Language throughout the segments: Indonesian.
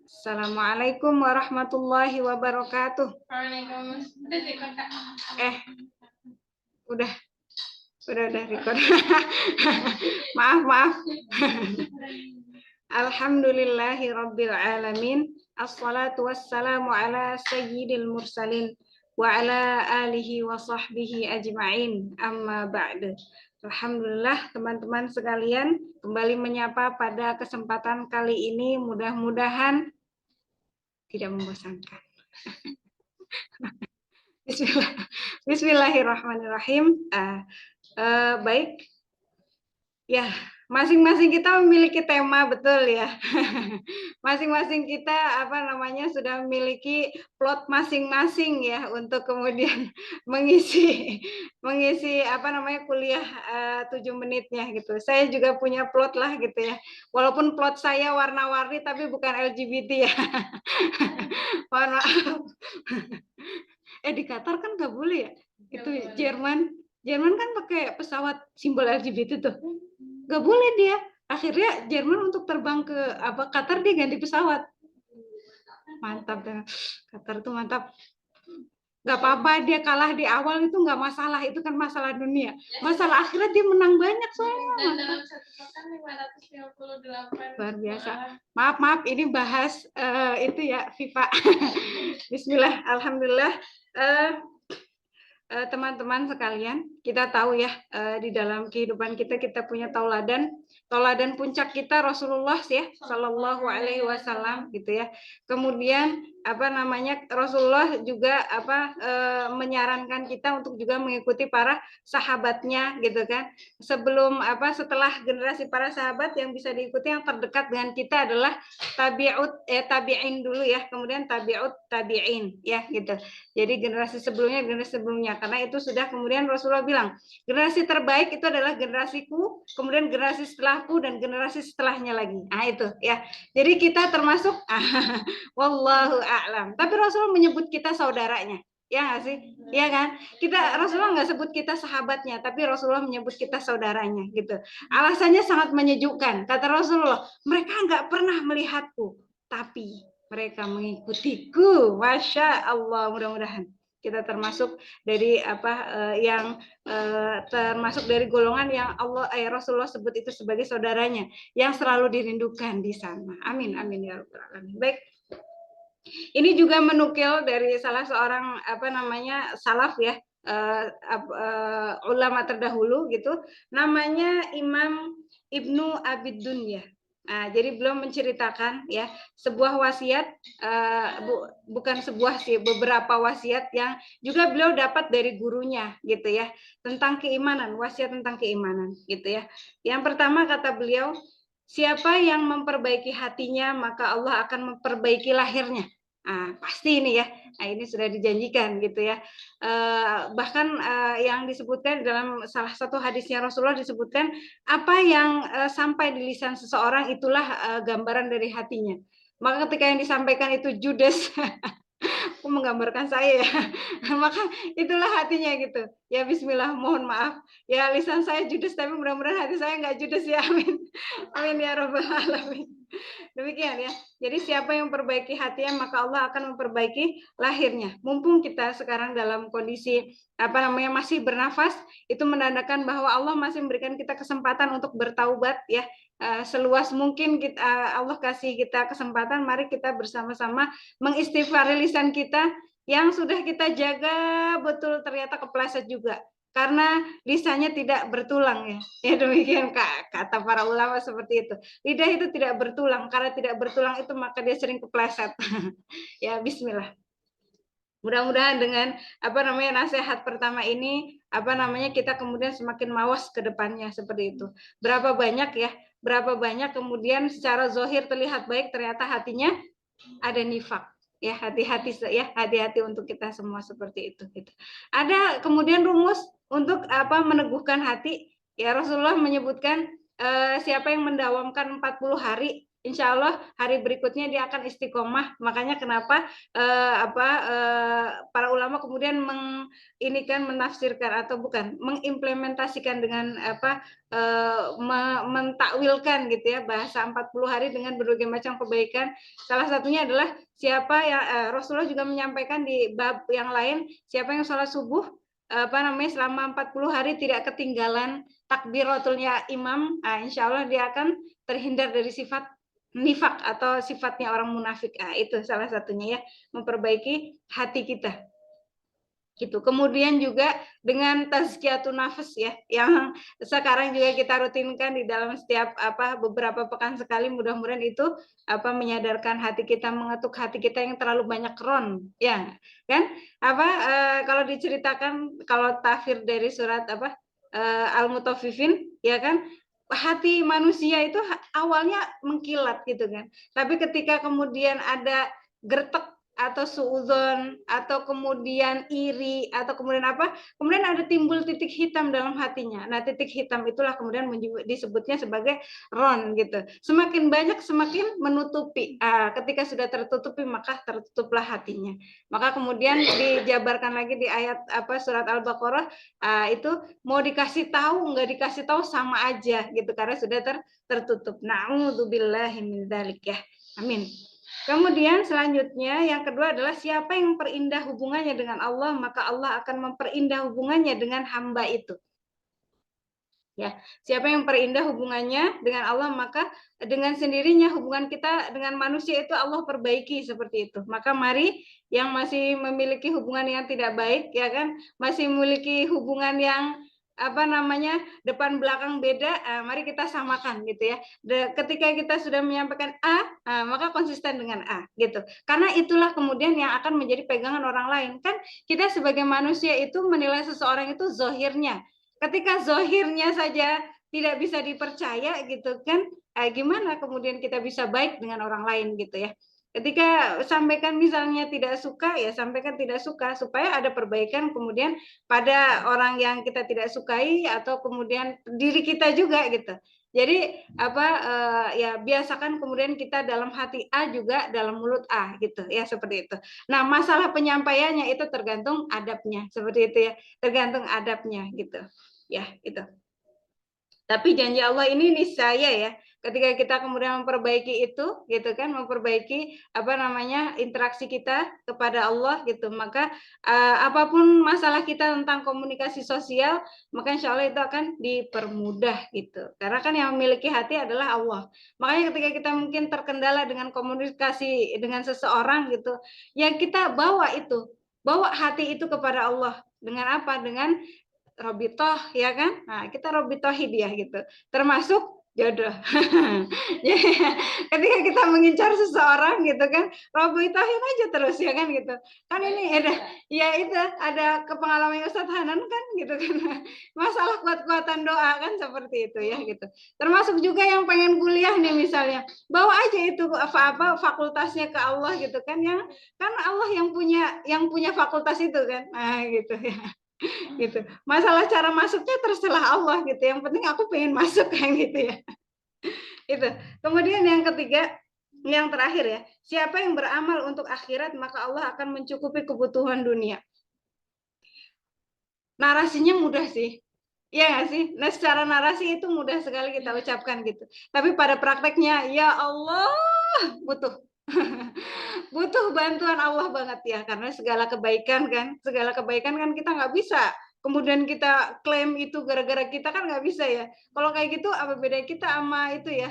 Assalamualaikum warahmatullahi wabarakatuh. Udah record. Maaf. Alhamdulillahi rabbil alamin. Assalatu wassalamu ala sayyidil mursalin wa ala alihi wa sahbihi ajma'in. Amma ba'du. Alhamdulillah teman-teman sekalian, kembali menyapa pada kesempatan kali ini, mudah-mudahan tidak membosankan. Bismillahirrahmanirrahim. Baik, ya, masing-masing kita memiliki tema, betul ya. Masing-masing kita sudah memiliki plot masing-masing ya untuk kemudian mengisi kuliah 7 menitnya gitu. Saya juga punya plot lah gitu ya. Walaupun plot saya warna-warni tapi bukan LGBT ya. Mohon maaf. Di Qatar kan nggak boleh ya. Itu Jerman kan pakai pesawat simbol LGBT tuh. Nggak boleh dia. Akhirnya Jerman untuk terbang ke Qatar dia ganti pesawat. Mantap dah. Qatar tuh mantap. Nggak apa-apa dia kalah di awal itu nggak masalah, itu kan masalah dunia. Masalah akhirat dia menang banyak soalnya. Dalam satu pekan 558. Luar biasa. Maaf ini bahas itu ya FIFA. Bismillah, alhamdulillah. Teman-teman sekalian, kita tahu ya di dalam kehidupan kita punya tauladan puncak kita Rasulullah ya Shallallahu Alaihi Wasallam gitu ya. Kemudian Rasulullah juga menyarankan kita untuk juga mengikuti para sahabatnya gitu kan. Setelah generasi para sahabat yang bisa diikuti, yang terdekat dengan kita adalah tabi'in dulu ya, kemudian tabi'in ya gitu. Jadi generasi sebelumnya, karena itu sudah kemudian Rasulullah bilang, generasi terbaik itu adalah generasiku, kemudian generasi setelahku, dan generasi setelahnya lagi. Nah itu ya. Jadi kita termasuk wallahu a'lam. Tapi Rasulullah menyebut kita saudaranya. Ya nggak sih? Ya kan? Rasulullah nggak sebut kita sahabatnya, tapi Rasulullah menyebut kita saudaranya gitu. Alasannya sangat menyejukkan. Kata Rasulullah, mereka nggak pernah melihatku, tapi mereka mengikutiku. Masya Allah, mudah-mudahan kita termasuk dari yang termasuk dari golongan yang Rasulullah sebut itu sebagai saudaranya yang selalu dirindukan di sana. Amin amin ya rabbal alamin. Baik. Ini juga menukil dari salah seorang salaf ya, ulama terdahulu gitu, namanya Imam Ibnu Abid Dunya. Nah, jadi beliau menceritakan ya sebuah wasiat, bukan sebuah sih, beberapa wasiat yang juga beliau dapat dari gurunya gitu ya, tentang keimanan, wasiat tentang keimanan gitu ya. Yang pertama kata beliau, siapa yang memperbaiki hatinya maka Allah akan memperbaiki lahirnya. Pasti ini ya. Nah, ini sudah dijanjikan gitu ya. Bahkan yang disebutkan dalam salah satu hadisnya Rasulullah disebutkan, apa yang sampai di lisan seseorang itulah gambaran dari hatinya. Maka ketika yang disampaikan itu judes, aku menggambarkan saya ya, maka itulah hatinya gitu ya. Bismillah, mohon maaf ya lisan saya judes, tapi mudah-mudahan hati saya nggak judes ya. Amin amin ya rabbal alamin. Demikian ya. Jadi siapa yang memperbaiki hatinya maka Allah akan memperbaiki lahirnya. Mumpung kita sekarang dalam kondisi masih bernafas, itu menandakan bahwa Allah masih memberikan kita kesempatan untuk bertaubat ya. Seluas mungkin Allah kasih kita kesempatan, mari kita bersama-sama mengistighfari lisan kita yang sudah kita jaga betul, ternyata kepleset juga karena lisannya tidak bertulang ya demikian kata para ulama seperti itu. Lidah itu tidak bertulang, karena tidak bertulang itu maka dia sering kepleset. Ya bismillah. Mudah-mudahan dengan nasihat pertama ini kita kemudian semakin mawas ke depannya seperti itu. Berapa banyak kemudian secara zahir terlihat baik, ternyata hatinya ada nifak. Ya hati-hati untuk kita semua seperti itu gitu. Ada kemudian rumus untuk meneguhkan hati ya. Rasulullah menyebutkan siapa yang mendawamkan 40 hari, insya Allah hari berikutnya dia akan istiqomah. Makanya kenapa para ulama kemudian menafsirkan atau bukan mengimplementasikan dengan mentakwilkan gitu ya bahasa 40 hari dengan berbagai macam kebaikan. Salah satunya adalah siapa yang Rasulullah juga menyampaikan di bab yang lain, siapa yang sholat subuh selama 40 hari tidak ketinggalan takbiratulnya imam, insya Allah dia akan terhindar dari sifat nifak atau sifatnya orang munafik. Itu salah satunya ya, memperbaiki hati kita. Gitu. Kemudian juga dengan tazkiyatun nafas ya, yang sekarang juga kita rutinkan di dalam setiap beberapa pekan sekali, mudah-mudahan itu menyadarkan hati kita, mengetuk hati kita yang terlalu banyak ron, ya kan? Kalau diceritakan kalau tafsir dari surat Al-Mutaffifin, ya kan? Hati manusia itu awalnya mengkilat gitu kan. Tapi ketika kemudian ada gertek atau suudzon atau kemudian iri atau kemudian kemudian ada timbul titik hitam dalam hatinya. Nah, titik hitam itulah kemudian disebutnya sebagai ron gitu. Semakin banyak semakin menutupi. Ketika sudah tertutupi maka tertutuplah hatinya. Maka kemudian dijabarkan lagi di ayat surat Al-Baqarah, itu mau dikasih tahu nggak dikasih tahu sama aja gitu karena sudah tertutup. Na'udzubillahi min dzalik ya. Amin. Kemudian selanjutnya yang kedua adalah siapa yang memperindah hubungannya dengan Allah, maka Allah akan memperindah hubungannya dengan hamba itu. Ya, siapa yang memperindah hubungannya dengan Allah, maka dengan sendirinya hubungan kita dengan manusia itu Allah perbaiki seperti itu. Maka mari yang masih memiliki hubungan yang tidak baik, ya kan, masih memiliki hubungan yang depan belakang beda, mari kita samakan gitu ya. Ketika kita sudah menyampaikan maka konsisten dengan A gitu. Karena itulah kemudian yang akan menjadi pegangan orang lain. Kan kita sebagai manusia itu menilai seseorang itu zohirnya. Ketika zohirnya saja tidak bisa dipercaya gitu kan, gimana kemudian kita bisa baik dengan orang lain gitu ya. Ketika sampaikan misalnya tidak suka, ya sampaikan tidak suka supaya ada perbaikan kemudian pada orang yang kita tidak sukai atau kemudian diri kita juga gitu. Jadi ya biasakan kemudian kita dalam hati A juga dalam mulut A gitu ya, seperti itu. Nah, masalah penyampaiannya itu tergantung adabnya, seperti itu ya. Tergantung adabnya gitu. Ya, itu. Tapi janji Allah ini niscaya ya, ketika kita kemudian memperbaiki itu, gitu kan, memperbaiki interaksi kita kepada Allah gitu, maka apapun masalah kita tentang komunikasi sosial, maka insya Allah itu akan dipermudah gitu. Karena kan yang memiliki hati adalah Allah. Makanya ketika kita mungkin terkendala dengan komunikasi dengan seseorang gitu, ya kita bawa hati itu kepada Allah. Dengan apa? Dengan robitoh, ya kan? Nah, kita robitoh hidiyah gitu. Termasuk jodoh. Ketika kita mengincar seseorang gitu kan, robitohin aja terus ya kan gitu. Kan ini ada kepengalaman Ustadz Hanan kan gitu kan. Masalah kuat-kuatan doa kan seperti itu ya gitu. Termasuk juga yang pengen kuliah nih misalnya, bawa aja itu fakultasnya ke Allah gitu kan, yang kan Allah yang punya fakultas itu kan. Nah, gitu ya. Gitu. Masalah cara masuknya terserah Allah gitu. Yang penting aku pengen masuk kan gitu ya. Itu. Kemudian yang ketiga, yang terakhir ya, siapa yang beramal untuk akhirat maka Allah akan mencukupi kebutuhan dunia. Narasinya mudah sih. Iya nggak sih? Nah, secara narasi itu mudah sekali kita ucapkan gitu. Tapi pada prakteknya, ya Allah, butuh. Butuh bantuan Allah banget ya, karena segala kebaikan kan kita nggak bisa kemudian kita klaim itu gara-gara kita, kan nggak bisa ya. Kalau kayak gitu apa bedanya kita sama itu ya,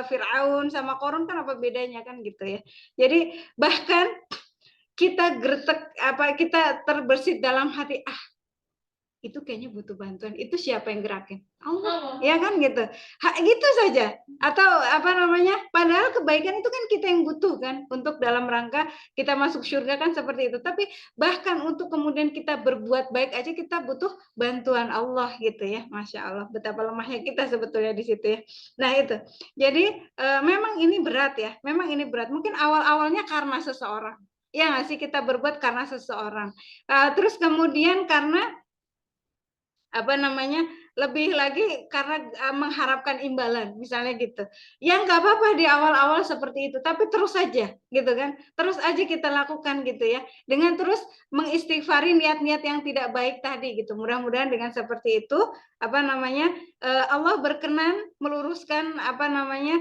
Firaun sama Korun, kan apa bedanya kan gitu ya. Jadi bahkan kita kita terbersit dalam hati, itu kayaknya butuh bantuan, itu siapa yang gerakin? Allah, ya kan gitu. Gitu saja. Atau padahal kebaikan itu kan kita yang butuh kan, untuk dalam rangka kita masuk surga kan seperti itu. Tapi bahkan untuk kemudian kita berbuat baik aja kita butuh bantuan Allah gitu ya. Masya Allah, betapa lemahnya kita sebetulnya di situ ya. Nah itu. Jadi memang ini berat ya. Memang ini berat. Mungkin awal-awalnya karena seseorang. Ya nggak sih, kita berbuat karena seseorang. Terus kemudian karena lebih lagi karena mengharapkan imbalan, misalnya gitu. Ya nggak apa-apa di awal-awal seperti itu, tapi terus saja, gitu kan. Terus aja kita lakukan gitu ya, dengan terus mengistighfari niat-niat yang tidak baik tadi gitu. Mudah-mudahan dengan seperti itu, apa namanya, Allah berkenan meluruskan apa namanya,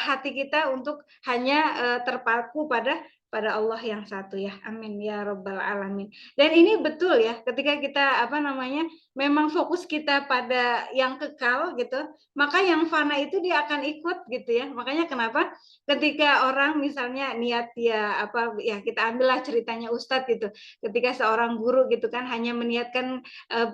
hati kita untuk hanya terpaku pada Allah yang satu ya. Amin ya rabbal alamin. Dan ini betul ya, ketika kita apa namanya, memang fokus kita pada yang kekal gitu, maka yang fana itu dia akan ikut gitu ya. Makanya kenapa ketika orang misalnya niat dia apa ya, kita ambillah ceritanya Ustadz gitu. Ketika seorang guru gitu kan hanya meniatkan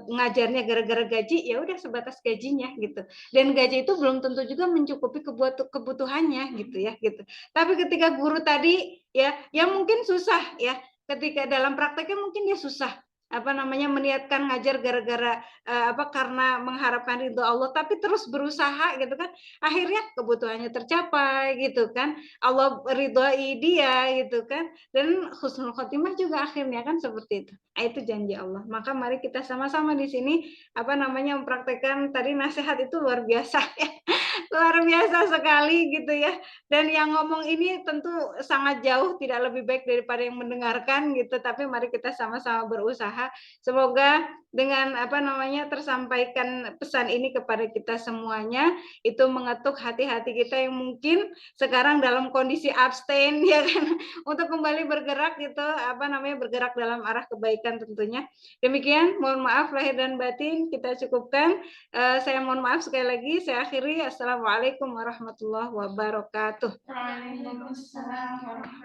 ngajarnya gara-gara gaji, ya udah sebatas gajinya gitu. Dan gaji itu belum tentu juga mencukupi kebutuhannya gitu ya gitu. Tapi ketika guru tadi ya, yang mungkin susah ya, ketika dalam prakteknya mungkin dia susah apa namanya meniatkan ngajar gara-gara apa karena mengharapkan ridho Allah tapi terus berusaha gitu kan akhirnya kebutuhannya tercapai gitu kan Allah ridhoi dia gitu kan dan husnul khotimah juga akhirnya kan seperti itu. Nah, itu janji Allah. Maka mari kita sama-sama di sini apa namanya mempraktekkan tadi nasihat itu luar biasa ya. Luar biasa sekali gitu ya. Dan yang ngomong ini tentu sangat jauh, tidak lebih baik daripada yang mendengarkan gitu, tapi mari kita sama-sama berusaha. Semoga dengan apa namanya tersampaikan pesan ini kepada kita semuanya, itu mengetuk hati-hati kita yang mungkin sekarang dalam kondisi abstain ya kan, untuk kembali bergerak gitu, apa namanya bergerak dalam arah kebaikan tentunya. Demikian, mohon maaf lahir dan batin, kita cukupkan. Saya mohon maaf sekali lagi, saya akhiri. Assalamualaikum warahmatullahi wabarakatuh. Waalaikumsalam warahmatullahi wabarakatuh.